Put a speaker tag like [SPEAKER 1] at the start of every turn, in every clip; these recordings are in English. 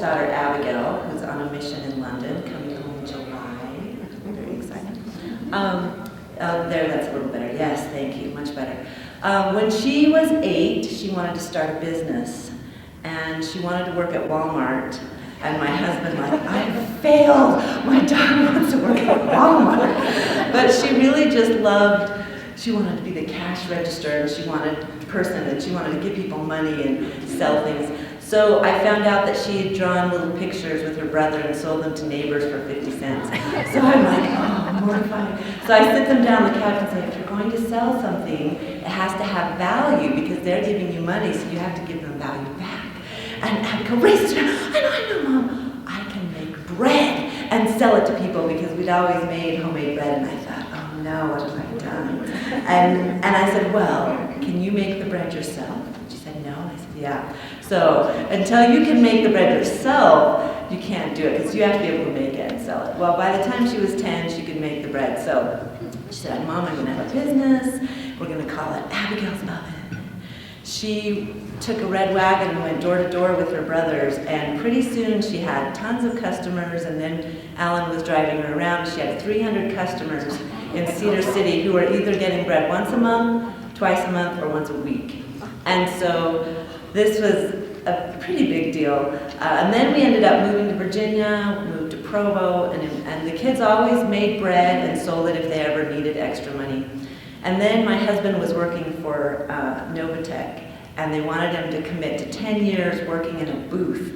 [SPEAKER 1] daughter, Abigail, who's on a mission in London, coming home in July. Very excited. There, that's a little better. Yes, thank you, much better. When she was 8, she wanted to start a business, and she wanted to work at Walmart. And my husband, like, I failed. My daughter wants to work at Walmart. But she really just loved. She wanted to be the cash register, and she wanted a person, and she wanted to give people money and sell things. So I found out that she had drawn little pictures with her brother and sold them to neighbors for 50 cents. So I'm like, oh, mortifying. So I sit them down on the couch and say, if you're going to sell something, it has to have value because they're giving you money, so you have to give them value back. And Abigail raises her hand, I know, Mom. I can make bread and sell it to people because we'd always made homemade bread, and I thought, oh no, what have I done? And I said, well, can you make the bread yourself? She said, no. And I said, yeah. So until you can make the bread yourself, you can't do it because you have to be able to make it and sell it. Well, by the time she was 10, she could make the bread. So she said, Mom, I'm going to have a business. We're going to call it Abigail's Oven. She took a red wagon and went door to door with her brothers, and pretty soon she had tons of customers, and then Alan was driving her around. She had 300 customers in Cedar City who were either getting bread once a month, twice a month, or once a week. And so this was a pretty big deal. And then we ended up moving to Virginia, moved to Provo, and the kids always made bread and sold it if they ever needed extra money. And then my husband was working for Novatech, and they wanted him to commit to 10 years working in a booth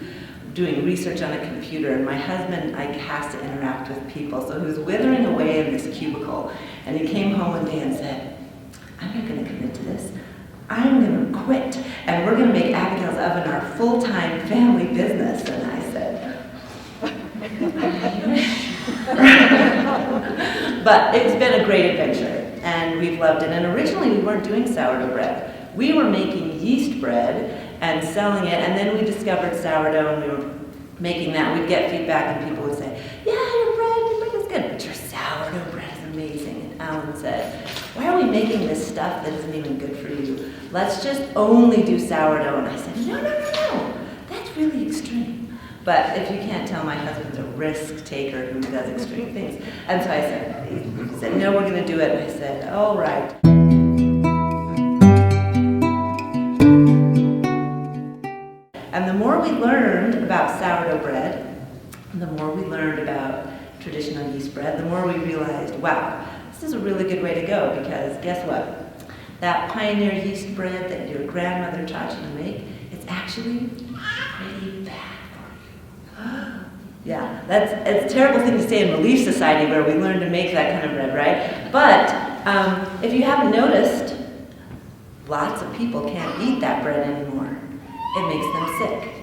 [SPEAKER 1] doing research on a computer. And my husband has to interact with people, so he was withering away in this cubicle. And he came home one day and said, I'm not going to commit to this. I'm going to quit, and we're going to make Abigail's Oven our full-time family business. And I said, but it's been a great adventure, and we've loved it. And originally we weren't doing sourdough bread. We were making yeast bread and selling it, and then we discovered sourdough, and we were making that. We'd get feedback, and people would say, yeah, your bread is good, but your sourdough bread is amazing. And Alan said, why are we making this stuff that isn't even good for you? Let's just only do sourdough. And I said, no, that's really extreme. But if you can't tell, my husband's a risk taker who does extreme things. And so he said, no, we're going to do it. And I said, all right. And the more we learned about sourdough bread, the more we learned about traditional yeast bread, the more we realized, wow, this is a really good way to go, because guess what? That pioneer yeast bread that your grandmother taught you to make, it's actually pretty bad for you. Yeah, it's a terrible thing to say in Relief Society where we learn to make that kind of bread, right? But if you haven't noticed, lots of people can't eat that bread anymore. It makes them sick.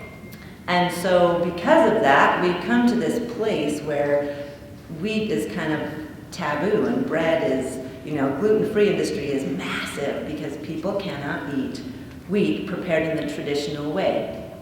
[SPEAKER 1] And so because of that, we've come to this place where wheat is kind of taboo, and bread is, gluten-free industry is massive because people cannot eat wheat prepared in the traditional way.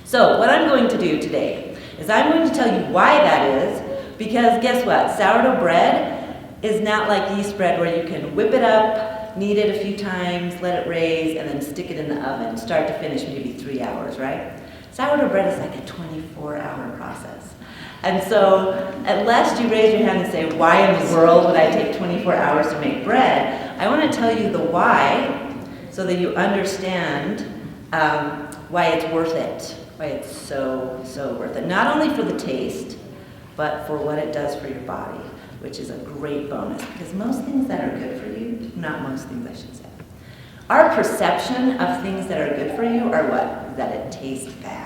[SPEAKER 1] So what I'm going to do today is I'm going to tell you why that is, because guess what? Sourdough bread is not like yeast bread where you can whip it up, knead it a few times, let it raise, and then stick it in the oven, start to finish, maybe 3 hours, right? Sourdough bread is like a 24-hour process. And so, unless you raise your hand and say, why in the world would I take 24 hours to make bread? I want to tell you the why so that you understand why it's worth it, why it's so worth it. Not only for the taste, but for what it does for your body, which is a great bonus, because most things that are good for you, not most things I should say, our perception of things that are good for you are what? That it tastes bad.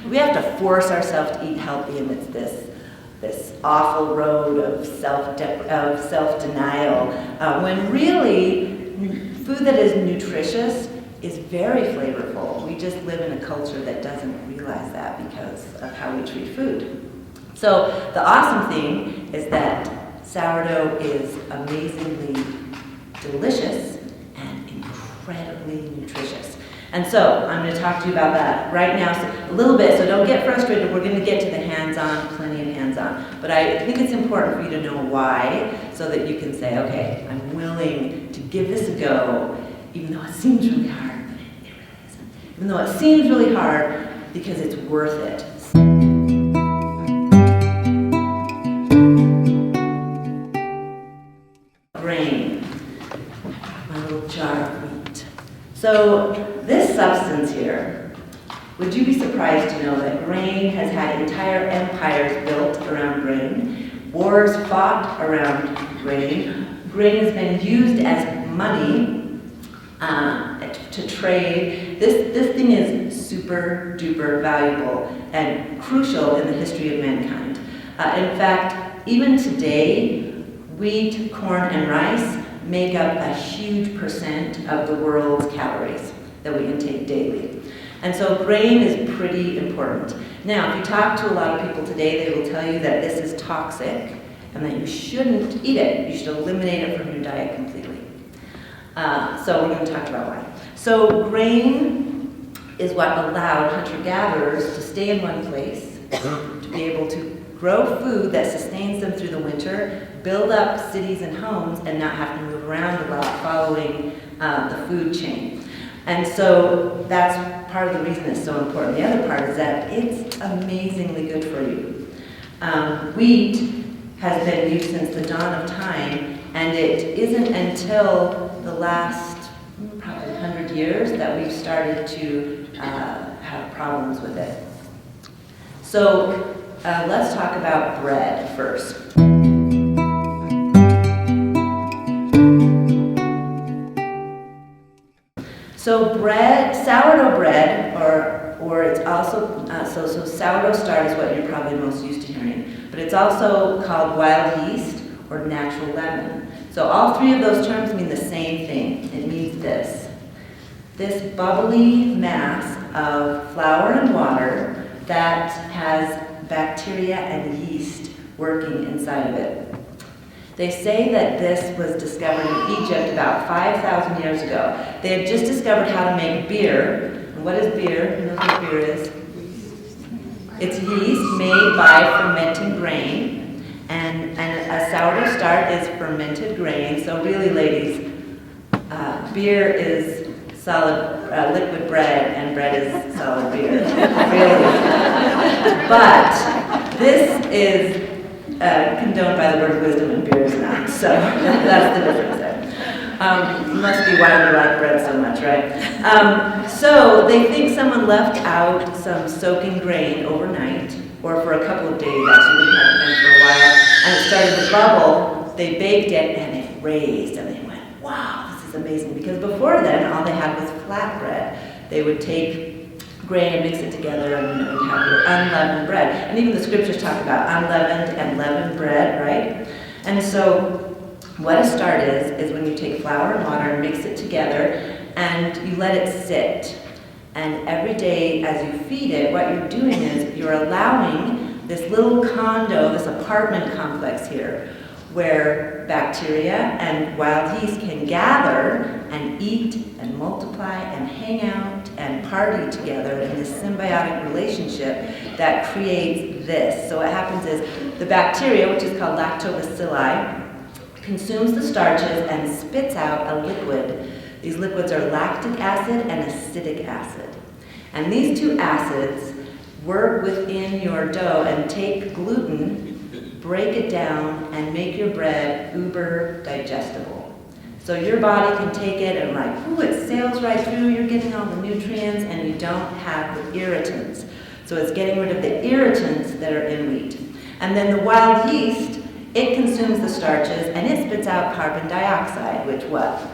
[SPEAKER 1] We have to force ourselves to eat healthy, and it's this awful road of self-denial, when really food that is nutritious is very flavorful. We just live in a culture that doesn't realize that because of how we treat food. So the awesome thing is that sourdough is amazingly delicious and incredibly nutritious. And so I'm going to talk to you about that right now, a little bit, so don't get frustrated. We're going to get to the hands-on, plenty of hands-on. But I think it's important for you to know why, so that you can say, okay, I'm willing to give this a go, even though it seems really hard, but it really isn't. Even though it seems really hard, because it's worth it. So this substance here, would you be surprised to know that grain has had entire empires built around grain, wars fought around grain, grain has been used as money to trade. This thing is super duper valuable and crucial in the history of mankind. In fact, even today, wheat, corn, and rice make up a huge percent of the world's calories that we intake daily. And so grain is pretty important. Now, if you talk to a lot of people today, they will tell you that this is toxic and that you shouldn't eat it. You should eliminate it from your diet completely. So we're going to talk about why. So grain is what allowed hunter-gatherers to stay in one place, to be able to grow food that sustains them through the winter, build up cities and homes, and not have to move around a lot following the food chain. And so that's part of the reason it's so important. The other part is that it's amazingly good for you. Wheat has been used since the dawn of time, and it isn't until the last probably 100 years that we've started to have problems with it. So let's talk about bread first. So bread, sourdough bread, or it's also, so sourdough start is what you're probably most used to hearing, but it's also called wild yeast or natural leaven. So all three of those terms mean the same thing. It means this bubbly mass of flour and water that has bacteria and yeast working inside of it. They say that this was discovered in Egypt about 5,000 years ago. They had just discovered how to make beer. And what is beer? Who knows what beer is? It's yeast made by fermenting grain. And a sourdough start is fermented grain. So really, ladies, beer is solid liquid bread, and bread is solid beer. Really. But this is condoned by the word of wisdom, and beer is not. So that's the difference there. Must be why we like bread so much, right? So they think someone left out some soaking grain overnight, or for a couple of days, actually, we hadn't been for a while, and it started to bubble. They baked it, and it raised, and they went, wow, this is amazing. Because before then, all they had was flatbread. They would take grain and mix it together, and you'd have your unleavened bread. And even the scriptures talk about unleavened and leavened bread, right? And so what a start is when you take flour and water and mix it together, and you let it sit. And every day as you feed it, what you're doing is you're allowing this little condo, this apartment complex here, where bacteria and wild yeast can gather and eat and multiply and hang out and party together in this symbiotic relationship that creates this. So what happens is the bacteria, which is called lactobacilli, consumes the starches and spits out a liquid. These liquids are lactic acid and acetic acid. And these two acids work within your dough and take gluten, break it down, and make your bread uber digestible. So your body can take it and it sails right through, you're getting all the nutrients, and you don't have the irritants. So it's getting rid of the irritants that are in wheat. And then the wild yeast, it consumes the starches, and it spits out carbon dioxide, which what?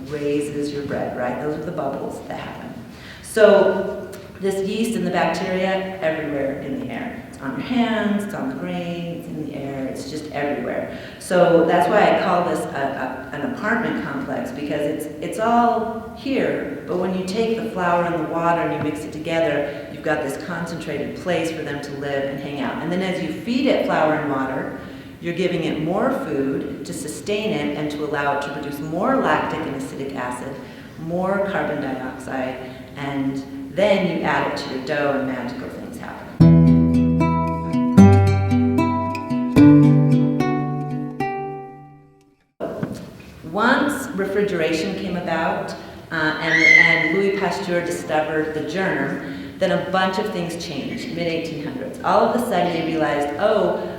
[SPEAKER 1] Raises your bread, right? Those are the bubbles that happen. So this yeast and the bacteria everywhere in the air. It's on your hands, it's on the grain, it's in the air, it's just everywhere. So that's why I call this an apartment complex, because it's all here, but when you take the flour and the water and you mix it together, you've got this concentrated place for them to live and hang out. And then as you feed it flour and water, you're giving it more food to sustain it and to allow it to produce more lactic and acetic acid, more carbon dioxide, and then you add it to your dough and magical things happen. Once refrigeration came about and Louis Pasteur discovered the germ, then a bunch of things changed, mid-1800s. All of a sudden they realized,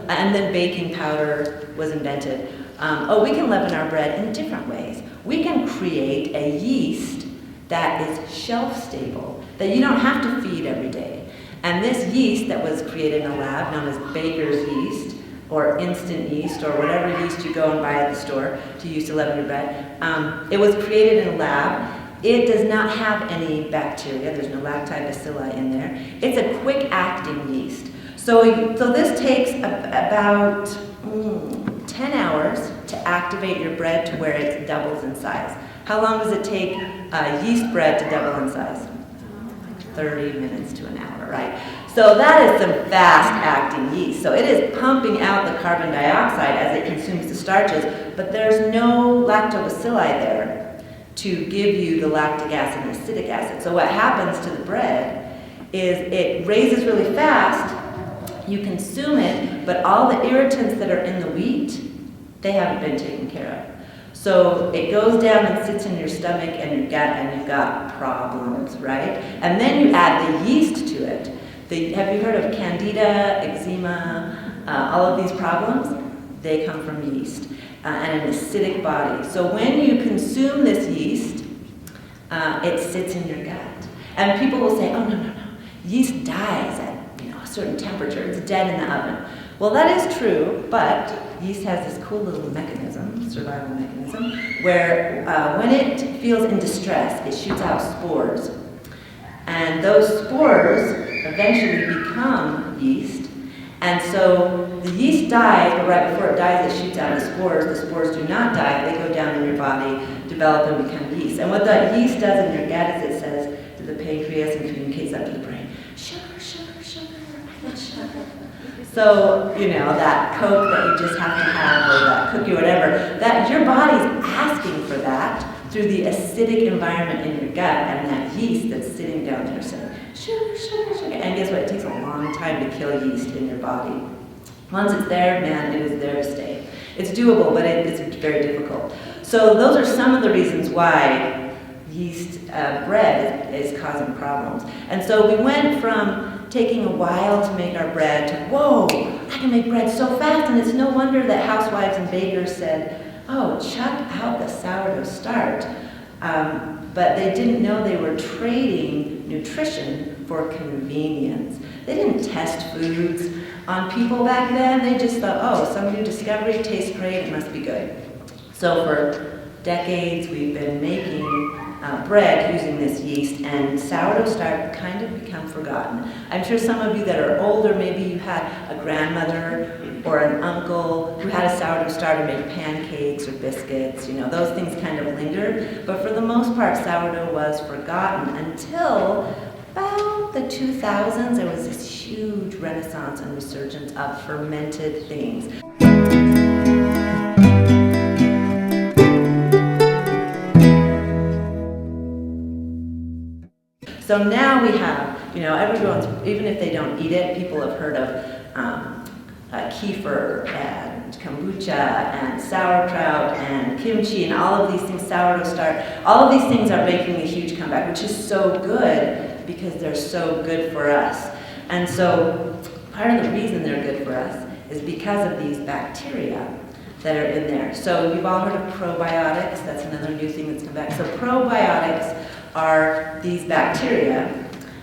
[SPEAKER 1] and then baking powder was invented. We can leaven our bread in different ways. We can create a yeast that is shelf-stable, that you don't have to feed every day. And this yeast that was created in a lab, known as baker's yeast, or instant yeast, or whatever yeast you go and buy at the store to use to leaven your bread, it was created in a lab. It does not have any bacteria. There's no lactobacilli in there. It's a quick-acting yeast. So this takes about 10 hours to activate your bread to where it doubles in size. How long does it take yeast bread to double in size? 30 minutes to an hour, right? So that is some fast-acting yeast. So it is pumping out the carbon dioxide as it consumes the starches, but there's no lactobacilli there to give you the lactic acid and acetic acid. So what happens to the bread is it raises really fast, you consume it, but all the irritants that are in the wheat, they haven't been taken care of. So it goes down and sits in your stomach and your gut, and you've got problems, right? And then you add the yeast to it. Have you heard of candida, eczema, all of these problems? They come from yeast and an acidic body. So when you consume this yeast, it sits in your gut. And people will say, oh, no. Yeast dies at a certain temperature. It's dead in the oven. Well, that is true, but yeast has this cool little mechanism, survival mechanism, where when it feels in distress, it shoots out spores. And those spores eventually become yeast. And so the yeast dies, but right before it dies, it shoots out the spores. The spores do not die. They go down in your body, develop, and become yeast. And what that yeast does in your gut is it says to the pancreas and communicates up to the brain, sugar, I want sugar. So, that Coke that you just have to have, or that cookie or whatever, that your body's asking for that through the acidic environment in your gut, and that yeast that's sitting down there saying, sugar. And guess what? It takes a long time to kill yeast in your body. Once it's there, man, it is there to stay. It's doable, but it's very difficult. So those are some of the reasons why yeast bread is causing problems. And so we went from taking a while to make our bread to, whoa, I can make bread so fast, and it's no wonder that housewives and bakers said, oh, chuck out the sourdough starch. But they didn't know they were trading nutrition for convenience. They didn't test foods on people back then. They just thought, oh, some new discovery tastes great, it must be good. So for decades, we've been making bread using this yeast, and sourdough starch kind of become forgotten. I'm sure some of you that are older, maybe you had a grandmother or an uncle who had a sourdough starter make pancakes or biscuits. Those things kind of lingered. But for the most part, sourdough was forgotten until about the 2000s. There was this huge renaissance and resurgence of fermented things. So now we have, everyone's, even if they don't eat it, people have heard of kefir and kombucha and sauerkraut and kimchi and all of these things, sourdough starch. All of these things are making a huge comeback, which is so good because they're so good for us. And so part of the reason they're good for us is because of these bacteria that are in there. So you've all heard of probiotics. That's another new thing that's come back. So probiotics are these bacteria,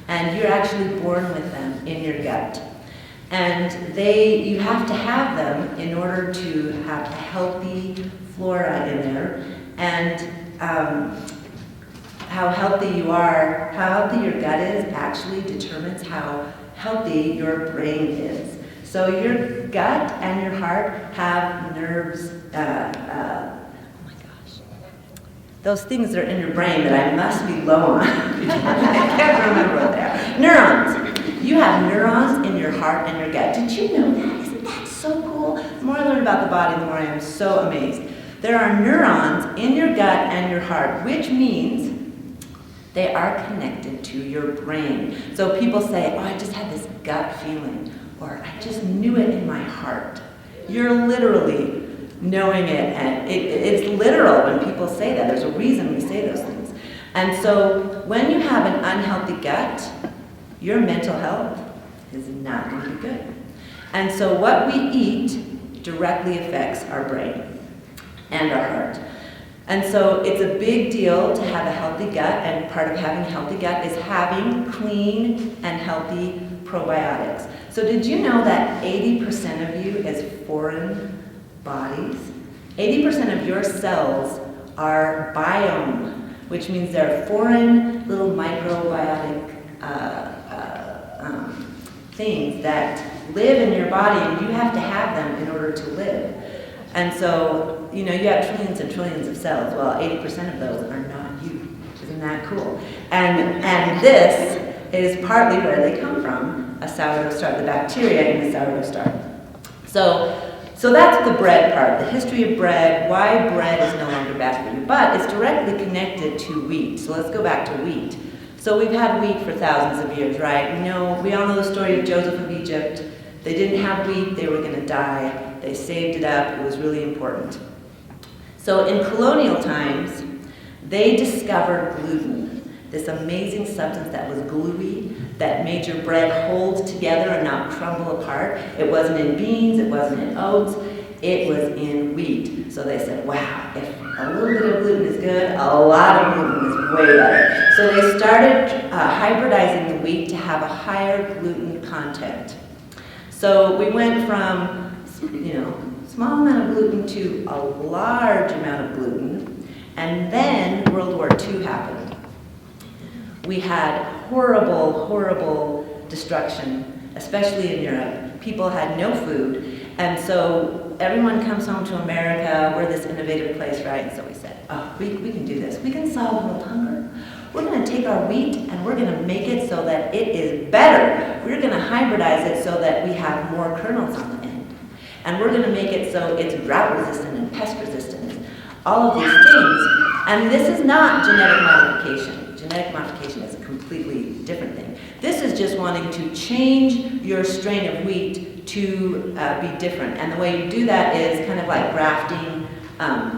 [SPEAKER 1] and you're actually born with them in your gut. And you have to have them in order to have a healthy flora in there. And how healthy you are, how healthy your gut is actually determines how healthy your brain is. So your gut and your heart have nerves, those things that are in your brain that I must be low on. I can't remember what they are. Neurons. You have neurons in your heart and your gut. Did you know that? Isn't that so cool? The more I learn about the body, the more I am so amazed. There are neurons in your gut and your heart, which means they are connected to your brain. So people say, oh, I just had this gut feeling, or I just knew it in my heart. You're literally knowing it, and it's literal when people say that. There's a reason we say those things. And so when you have an unhealthy gut, your mental health is not going to be good. And so what we eat directly affects our brain and our heart. And so it's a big deal to have a healthy gut, and part of having a healthy gut is having clean and healthy probiotics. So did you know that 80% of you is foreign bodies? 80% of your cells are biome, which means they're foreign little microbiotic things that live in your body, and you have to have them in order to live. And so, you know, you have trillions and trillions of cells. Well, 80% of those are not you. Isn't that cool? And this is partly where they come from, a sourdough starter, the bacteria in the sourdough starter. So that's the bread part, the history of bread, why bread is no longer bad for you. But it's directly connected to wheat. So let's go back to wheat. So we've had wheat for thousands of years, right? We all know the story of Joseph of Egypt. They didn't have wheat, they were going to die. They saved it up, it was really important. So in colonial times, they discovered gluten, this amazing substance that was gluey, that made your bread hold together and not crumble apart. It wasn't in beans, it wasn't in oats, it was in wheat. So they said, wow, if a little bit of gluten is good, a lot of gluten is way better. So they started hybridizing the wheat to have a higher gluten content. So we went from, small amount of gluten to a large amount of gluten, and then World War II happened. We had horrible, horrible destruction, especially in Europe. People had no food, and so everyone comes home to America. We're this innovative place, right? And so we said, oh, we can do this. We can solve world hunger. We're going to take our wheat and we're going to make it so that it is better. We're going to hybridize it so that we have more kernels on the end. And we're going to make it so it's drought resistant and pest resistant, and all of these things. And this is not genetic modification. Genetic modification is a completely different thing. This is just wanting to change your strain of wheat to be different. And the way you do that is kind of like grafting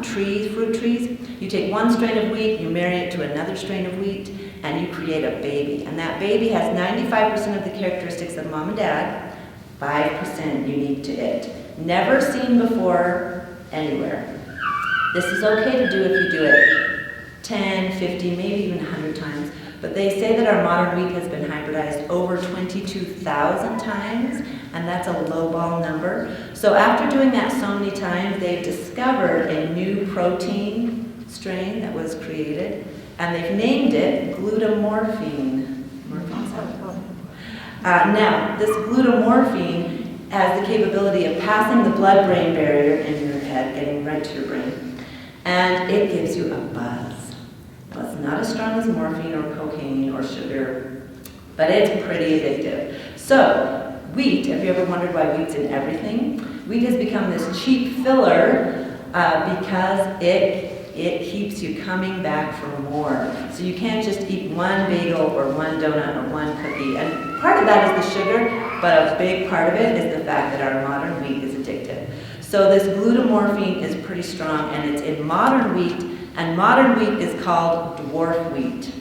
[SPEAKER 1] fruit trees. You take one strain of wheat, you marry it to another strain of wheat, and you create a baby. And that baby has 95% of the characteristics of mom and dad, 5% unique to it. Never seen before anywhere. This is okay to do if you do it 10, 50, maybe even 100 times. But they say that our modern wheat has been hybridized over 22,000 times, and that's a lowball number. So after doing that so many times, they've discovered a new protein strain that was created, and they've named it glutamorphine. Now, this glutamorphine has the capability of passing the blood-brain barrier in your head, getting right to your brain, and it gives you a buzz. Well, it's not as strong as morphine or cocaine or sugar, but it's pretty addictive. So, wheat, have you ever wondered why wheat's in everything? Wheat has become this cheap filler because it keeps you coming back for more. So you can't just eat one bagel or one donut or one cookie. And part of that is the sugar, but a big part of it is the fact that our modern wheat is addictive. So this glutamorphine is pretty strong, and it's in modern wheat. And modern wheat is called dwarf wheat.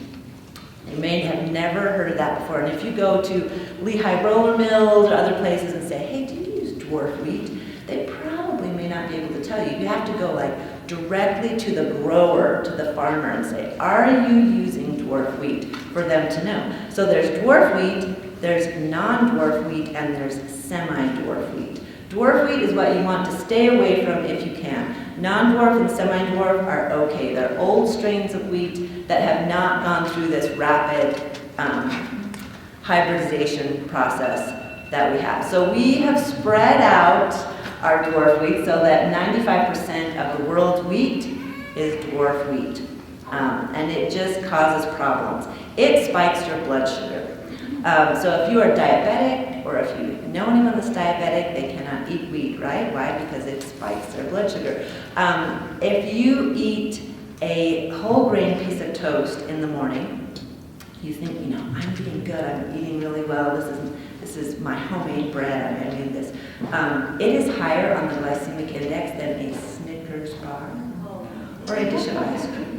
[SPEAKER 1] You may have never heard of that before. And if you go to Lehigh roller mills or other places and say, hey, do you use dwarf wheat? They probably may not be able to tell you. You have to go directly to the grower, to the farmer, and say, are you using dwarf wheat, for them to know. So there's dwarf wheat, there's non-dwarf wheat, and there's semi-dwarf wheat. Dwarf wheat is what you want to stay away from if you can. Non-dwarf and semi-dwarf are okay. They're old strains of wheat that have not gone through this rapid hybridization process that we have. So we have spread out our dwarf wheat so that 95% of the world's wheat is dwarf wheat. And it just causes problems. It spikes your blood sugar. So if you are diabetic, or if you know anyone that's diabetic, they cannot eat wheat, right? Why? Because it spikes their blood sugar. If you eat a whole grain piece of toast in the morning, you think, I'm eating good, I'm eating really well, this is my homemade bread, I made this. It is higher on the glycemic index than a Snickers bar or a dish of ice cream.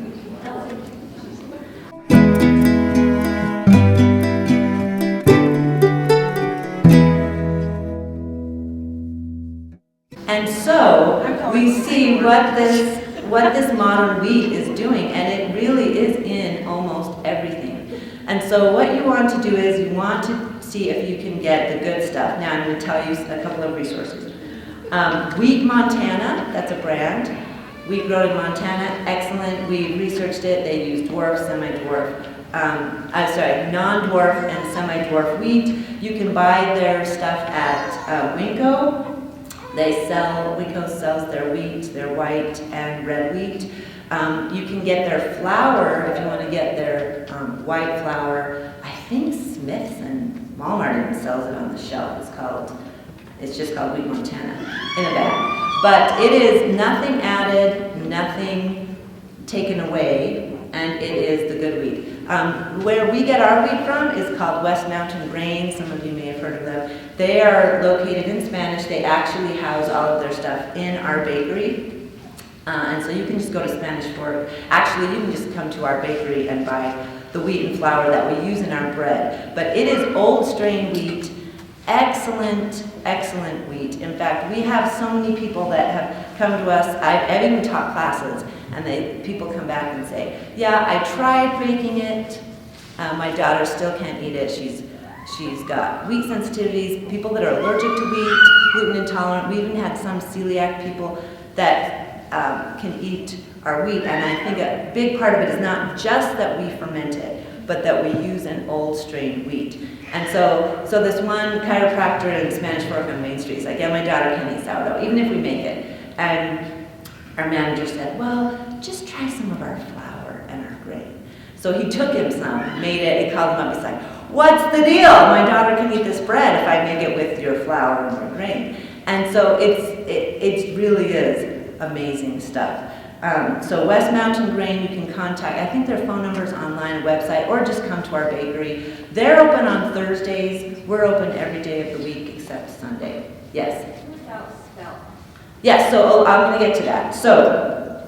[SPEAKER 1] And so we see what this what this modern wheat is doing, and it really is in almost everything. And so what you want to do is you want to see if you can get the good stuff. Now I'm going to tell you a couple of resources. Wheat Montana, that's a brand. Wheat grown in Montana, excellent. We researched it. They use dwarf, semi-dwarf, non-dwarf and semi-dwarf wheat. You can buy their stuff at Winco. Winco sells their wheat, their white and red wheat. You can get their flour if you want to get their white flour. I think Smith's and Walmart even sells it on the shelf. It's just called Wheat Montana in a bag. But it is nothing added, nothing taken away, and it is the good wheat. Where we get our wheat from is called West Mountain Grain. Some of you may have heard of them. They are located in Spanish. They actually house all of their stuff in our bakery. And so you can just go to Spanish Fork. Actually, you can just come to our bakery and buy the wheat and flour that we use in our bread. But it is old strain wheat, excellent, excellent wheat. In fact, we have so many people that have come to us. I've even taught classes, and people come back and say, yeah, I tried baking it. My daughter still can't eat it. She's got wheat sensitivities, people that are allergic to wheat, gluten intolerant. We even had some celiac people that can eat our wheat, and I think a big part of it is not just that we ferment it, but that we use an old strain wheat. And so this one chiropractor in Spanish Fork on Main Street is like, yeah, my daughter can eat sourdough, even if we make it. And our manager said, well, just try some of our flour and our grain. So he took him some, made it, he called him up, he's like, what's the deal? My daughter can eat this bread if I make it with your flour and your grain. And so it really is amazing stuff. So West Mountain Grain, you can contact, I think their phone number's online, website, or just come to our bakery. They're open on Thursdays. We're open every day of the week except Sunday. Yes?
[SPEAKER 2] Without spell.
[SPEAKER 1] Yes, so I'm going to get to that. So,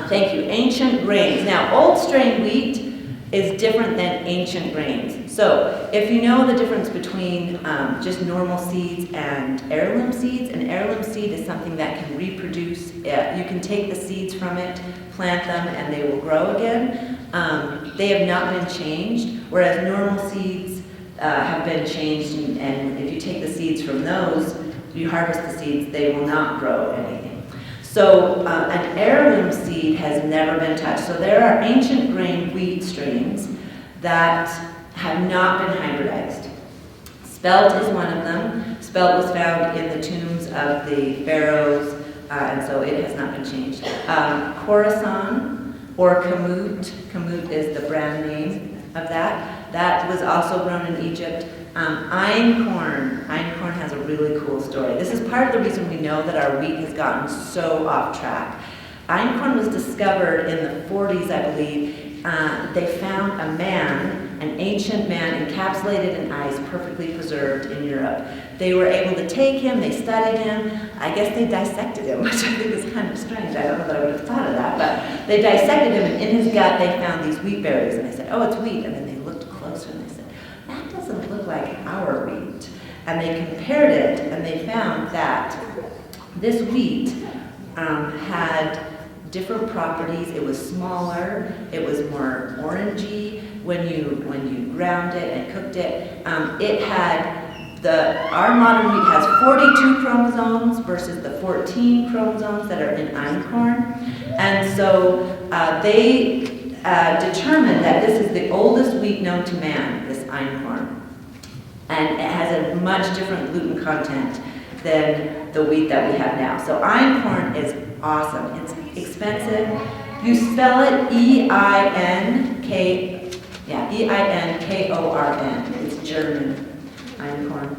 [SPEAKER 1] thank you. Ancient grains. Now, old strain wheat is different than ancient grains. So, if you know the difference between just normal seeds and heirloom seeds, an heirloom seed is something that can reproduce. You can take the seeds from it, plant them, and they will grow again. They have not been changed, whereas normal seeds have been changed, and if you take the seeds from those, you harvest the seeds, they will not grow anything. So an heirloom seed has never been touched. So there are ancient grain wheat strains that have not been hybridized. Spelt is one of them. Spelt was found in the tombs of the pharaohs, and so it has not been changed. Khorasan or Kamut. Kamut is the brand name of that. That was also grown in Egypt. Einkorn. Einkorn has a really cool story. This is part of the reason we know that our wheat has gotten so off track. Einkorn was discovered in the 40s, I believe. They found a man, an ancient man, encapsulated in ice, perfectly preserved in Europe. They were able to take him, they studied him. I guess they dissected him, which I think is kind of strange. I don't know that I would have thought of that, but they dissected him, and in his gut they found these wheat berries, and they said, oh, it's wheat. And then they looked closer, and they said, that doesn't look like our wheat. And they compared it, and they found that this wheat had different properties. It was smaller, it was more orangey when you ground it and cooked it. Our modern wheat has 42 chromosomes versus the 14 chromosomes that are in einkorn. And so they determined that this is the oldest wheat known to man, this einkorn. And it has a much different gluten content than the wheat that we have now. So einkorn is awesome. It's expensive. You spell it E-I-N-K-O-R-N. It's German, einkorn.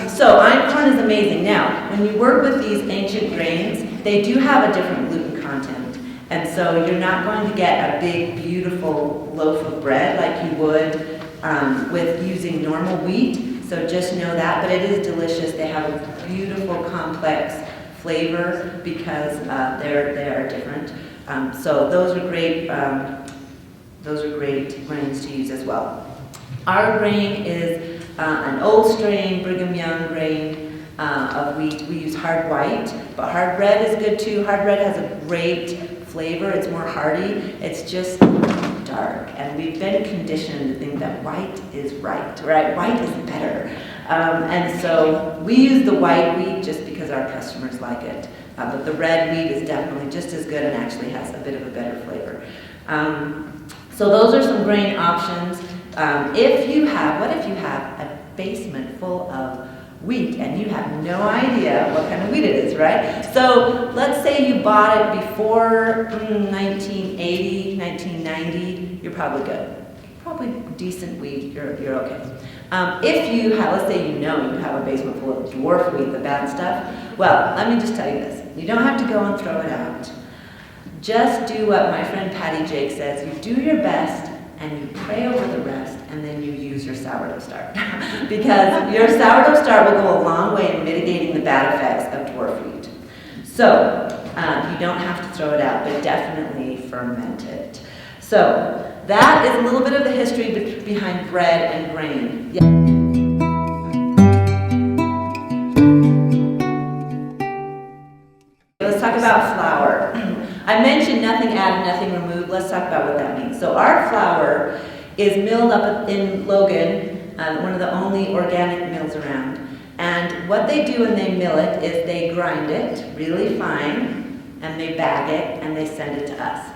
[SPEAKER 1] So einkorn is amazing. Now, when you work with these ancient grains, they do have a different gluten content. And so you're not going to get a big, beautiful loaf of bread like you would with using normal wheat. So just know that. But it is delicious. They have a beautiful, complex flavor because they are different. So those are great. Those are great grains to use as well. Our grain is an old strain, Brigham Young grain of wheat. We use hard white, but hard red is good too. Hard red has a great flavor. It's more hearty. It's just dark. And we've been conditioned to think that white is right? White is better. And so we use the white wheat just because our customers like it. But the red wheat is definitely just as good and actually has a bit of a better flavor. So those are some grain options. What if you have a basement full of wheat and you have no idea what kind of wheat it is, right? So let's say you bought it before 1980, 1990, you're probably good. Probably decent wheat, you're okay. If you have, let's say you have a basement full of dwarf wheat, the bad stuff, well, let me just tell you this. You don't have to go and throw it out. Just do what my friend Patty Jake says. You do your best and you pray over the rest, and then you use your sourdough start. Because your sourdough start will go a long way in mitigating the bad effects of dwarf wheat. So, you don't have to throw it out, but definitely ferment it. So, that is a little bit of the history behind bread and grain. Yeah. Let's talk about flour. I mentioned nothing added, nothing removed. Let's talk about what that means. So our flour is milled up in Logan, one of the only organic mills around. And what they do when they mill it is they grind it really fine, and they bag it, and they send it to us.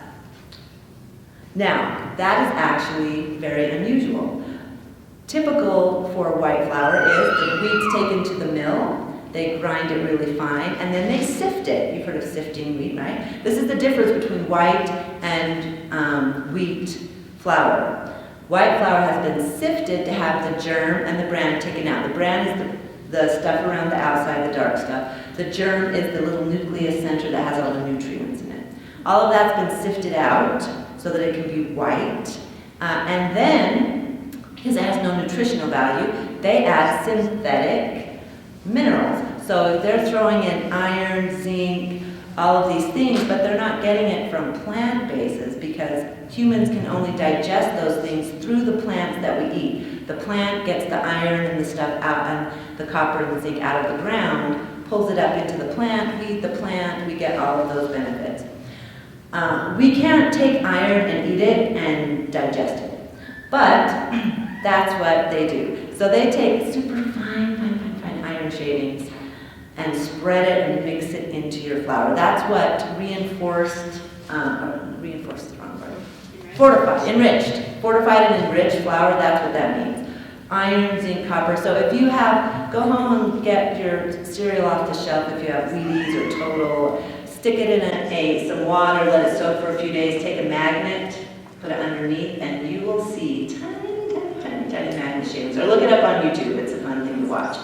[SPEAKER 1] Now, that is actually very unusual. Typical for white flour is the wheat's taken to the mill, they grind it really fine, and then they sift it. You've heard of sifting wheat, right? This is the difference between white and wheat flour. White flour has been sifted to have the germ and the bran taken out. The bran is the stuff around the outside, the dark stuff. The germ is the little nucleus center that has all the nutrients in it. All of that's been sifted out so that it can be white. And then, because it has no nutritional value, they add synthetic minerals. So they're throwing in iron, zinc, all of these things, but they're not getting it from plant bases because humans can only digest those things through the plants that we eat. The plant gets the iron and the stuff out, and the copper and the zinc out of the ground, pulls it up into the plant, we eat the plant, we get all of those benefits. We can't take iron and eat it and digest it, but that's what they do. So they take super fine iron shavings and spread it and mix it into your flour. That's what reinforced is the wrong word. Fortified and enriched flour, that's what that means. Iron, zinc, copper. So if you go home and get your cereal off the shelf, if you have Wheaties or Total, stick it in some water, let it soak for a few days, take a magnet, put it underneath, and you will see tiny magnet shavings. Or look it up on YouTube, it's a fun thing to watch.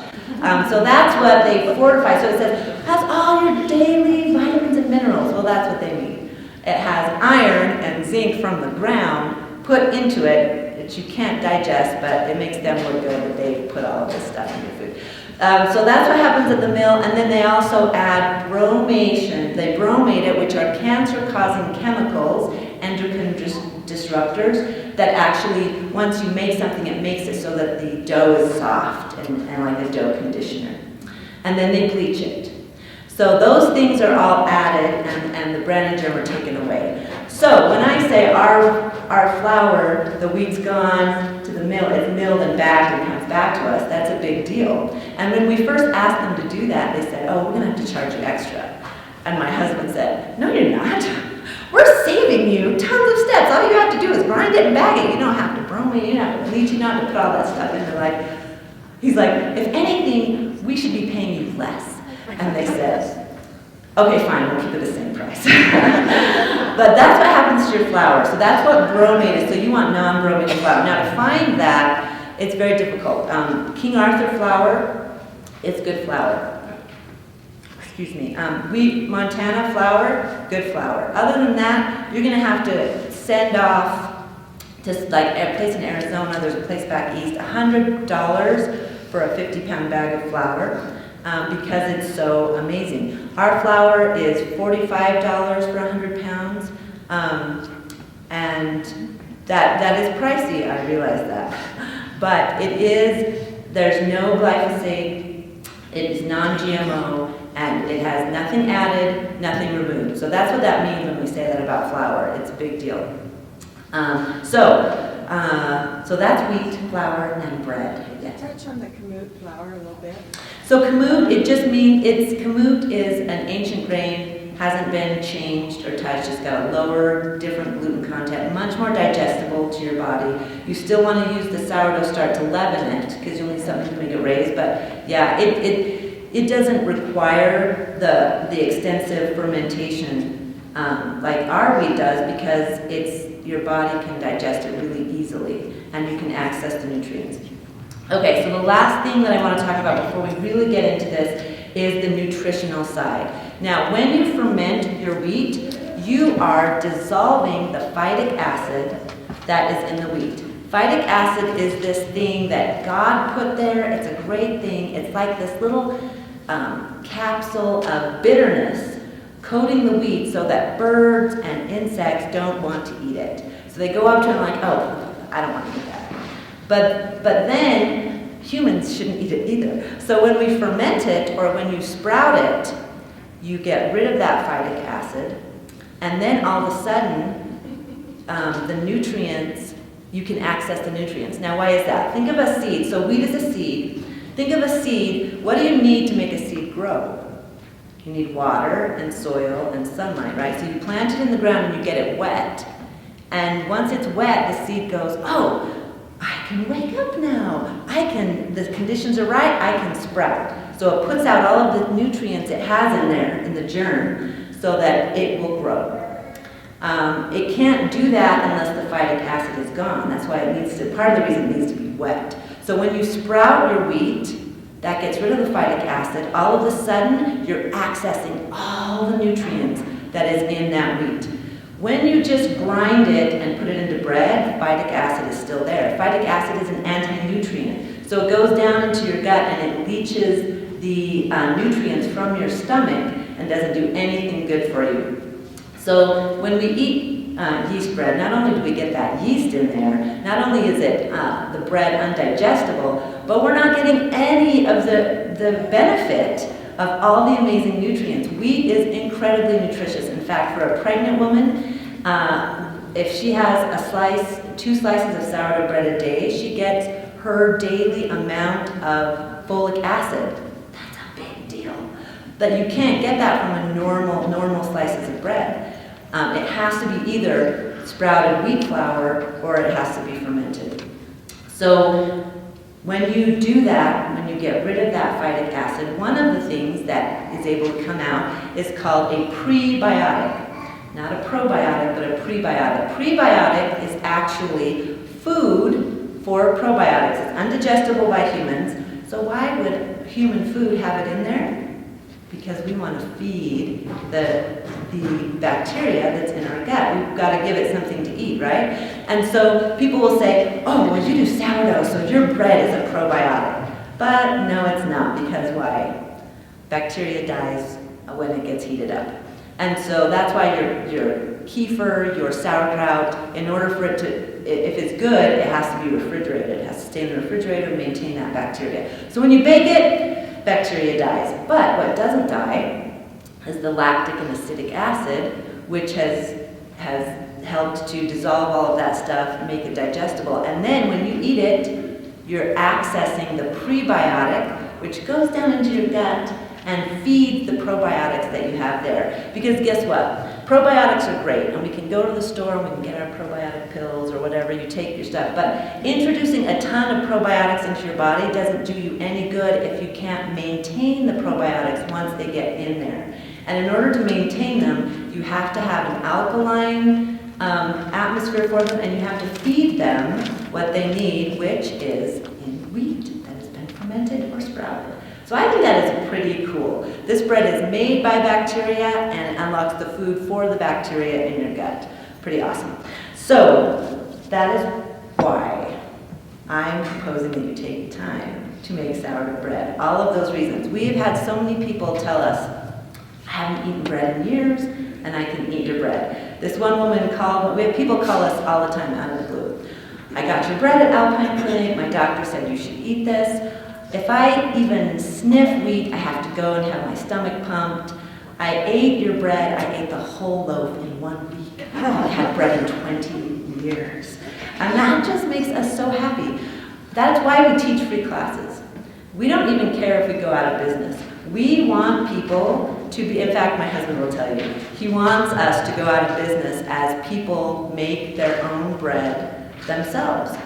[SPEAKER 1] So that's what they fortify. So it says, has all your daily vitamins and minerals. Well, that's what they mean. It has iron and zinc from the ground put into it that you can't digest, but it makes them look good that they put all of this stuff in your food. So that's what happens at the mill, and then they also add bromation. They bromate it, which are cancer-causing chemicals, endocrine disruptors, that actually, once you make something, it makes it so that the dough is soft and like a dough conditioner. And then they bleach it. So those things are all added, and the bran and germ are taken away. So when I say our flour, the wheat's gone to the mill, it's milled and bagged and comes back to us, that's a big deal. And when we first asked them to do that, they said, oh, we're going to have to charge you extra. And my husband said, no, you're not. We're saving you tons of steps. All you have to do is grind it and bag it. You don't have to bromate, you don't have to bleach, you don't have to put all that stuff in. He's like, if anything, we should be paying you less. And they said, okay, fine, we'll keep it the same price. But that's what happens to your flour. So that's what bromate is. So you want non-bromated flour. Now to find that, it's very difficult. King Arthur flour, it's good flour. Excuse me. Montana flour, good flour. Other than that, you're going to have to send off to like a place in Arizona, there's a place back east, $100 for a 50-pound bag of flour. Because it's so amazing. Our flour is $45 for 100 pounds, and that is pricey, I realize that. But there's no glyphosate, it is non-GMO, and it has nothing added, nothing removed. So that's what that means when we say that about flour. It's a big deal. So that's wheat, flour, and bread.
[SPEAKER 2] Can you touch on the kamut flour a little bit?
[SPEAKER 1] So kamut, it just means, kamut is an ancient grain, hasn't been changed or touched. It's got a lower, different gluten content, much more digestible to your body. You still want to use the sourdough start to leaven it, because you'll need something to make it raise, but yeah, it doesn't require the extensive fermentation like our wheat does, because your body can digest it really easily, and you can access the nutrients. Okay, so the last thing that I want to talk about before we really get into this is the nutritional side. Now, when you ferment your wheat, you are dissolving the phytic acid that is in the wheat. Phytic acid is this thing that God put there. It's a great thing. It's like this little capsule of bitterness coating the wheat so that birds and insects don't want to eat it. So they go up to it and like, oh, I don't want to eat that. But then humans shouldn't eat it either. So when we ferment it or when you sprout it, you get rid of that phytic acid, and then all of a sudden the nutrients, you can access the nutrients. Now why is that? Think of a seed. So wheat is a seed. Think of a seed. What do you need to make a seed grow? You need water and soil and sunlight, right? So you plant it in the ground and you get it wet. And once it's wet, the seed goes, oh, I can wake up now. The conditions are right, I can sprout. So it puts out all of the nutrients it has in there, in the germ, so that it will grow. It can't do that unless the phytic acid is gone. That's why part of the reason it needs to be wet. So when you sprout your wheat, that gets rid of the phytic acid. All of a sudden, you're accessing all the nutrients that is in that wheat. When you just grind it and put it into bread, phytic acid is still there. Phytic acid is an anti-nutrient. So it goes down into your gut and it leaches the nutrients from your stomach and doesn't do anything good for you. So when we eat yeast bread, not only do we get that yeast in there, not only is it the bread undigestible, but we're not getting any of the benefit of all the amazing nutrients. Wheat is incredibly nutritious. In fact, for a pregnant woman, if she has 2 slices of sourdough bread a day, she gets her daily amount of folic acid. That's a big deal. But you can't get that from a normal slices of bread. It has to be either sprouted wheat flour or it has to be fermented. So when you do that, when you get rid of that phytic acid, one of the things that is able to come out is called a prebiotic. Not a probiotic, but a prebiotic. Prebiotic is actually food for probiotics. It's undigestible by humans. So why would human food have it in there? Because we want to feed the bacteria that's in our gut. We've got to give it something to eat, right? And so people will say, oh, well, you do sourdough, so your bread is a probiotic. But no, it's not, because why? Bacteria dies when it gets heated up. And so that's why your kefir, your sauerkraut, in order for it to, if it's good, it has to be refrigerated. It has to stay in the refrigerator and maintain that bacteria. So when you bake it, bacteria dies. But what doesn't die is the lactic and acidic acid, which has helped to dissolve all of that stuff and make it digestible. And then when you eat it, you're accessing the prebiotic, which goes down into your gut and feeds the probiotics that you have there. Because guess what? Probiotics are great, and we can go to the store and we can get our probiotic pills or whatever, you take your stuff. But introducing a ton of probiotics into your body doesn't do you any good if you can't maintain the probiotics once they get in there. And in order to maintain them, you have to have an alkaline atmosphere for them, and you have to feed them what they need, which is in wheat that has been fermented or sprouted. So I think that is pretty cool. This bread is made by bacteria and unlocks the food for the bacteria in your gut. Pretty awesome. So that is why I'm proposing that you take time to make sourdough bread. All of those reasons. We've had so many people tell us, I haven't eaten bread in years and I can eat your bread. This one woman we have people call us all the time out of the blue. I got your bread at Alpine Clinic. My doctor said you should eat this. if I even sniff wheat, I have to go and have my stomach pumped. I ate your bread, I ate the whole loaf in 1 week. I had bread in 20 years. And that just makes us so happy. That's why we teach free classes. We don't even care if we go out of business. We want people to be, in fact, my husband will tell you, he wants us to go out of business as people make their own bread themselves.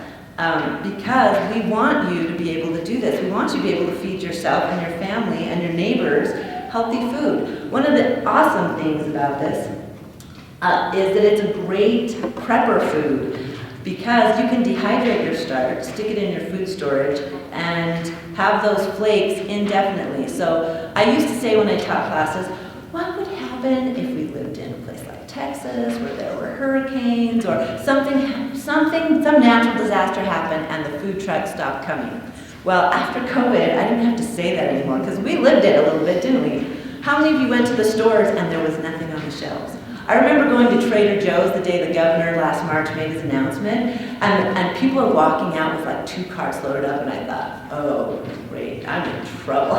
[SPEAKER 1] Because we want you to be able to do this. We want you to be able to feed yourself and your family and your neighbors healthy food. One of the awesome things about this is that it's a great prepper food because you can dehydrate your starch, stick it in your food storage, and have those flakes indefinitely. So I used to say when I taught classes, what would happen if we lived in a place like Texas where there were hurricanes or some natural disaster happened and the food trucks stopped coming? Well, after COVID, I didn't have to say that anymore because we lived it a little bit, didn't we? How many of you went to the stores and there was nothing on the shelves? I remember going to Trader Joe's the day the governor last March made his announcement, and people are walking out with like 2 carts loaded up, and I thought, oh, great, I'm in trouble.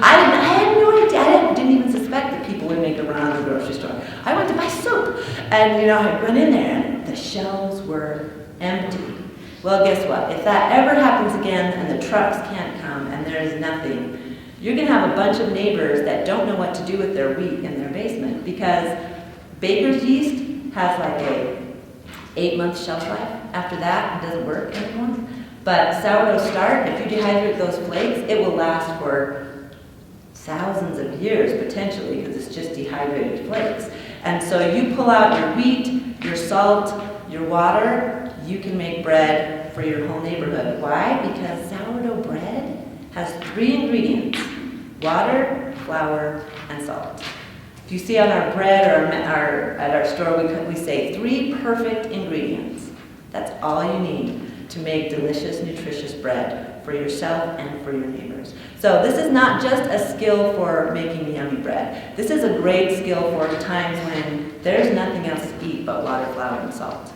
[SPEAKER 1] I had no idea, I didn't even suspect that people would make a run on the grocery store. I went to buy soap, and I went in there, and the shelves were empty. Well, guess what? If that ever happens again, and the trucks can't come, and there's nothing, you're gonna have a bunch of neighbors that don't know what to do with their wheat in their basement, because baker's yeast has like a 8-month shelf life. After that, it doesn't work anymore. But sourdough starch, if you dehydrate those flakes, it will last for thousands of years, potentially, because it's just dehydrated flakes. And so you pull out your wheat, your salt, your water, you can make bread for your whole neighborhood. Why? Because sourdough bread has 3 ingredients: water, flour, and salt. If you see on our bread or at our store, we say 3 perfect ingredients. That's all you need to make delicious, nutritious bread for yourself and for your neighbors. So this is not just a skill for making yummy bread. This is a great skill for times when there's nothing else to eat but water, flour, and salt.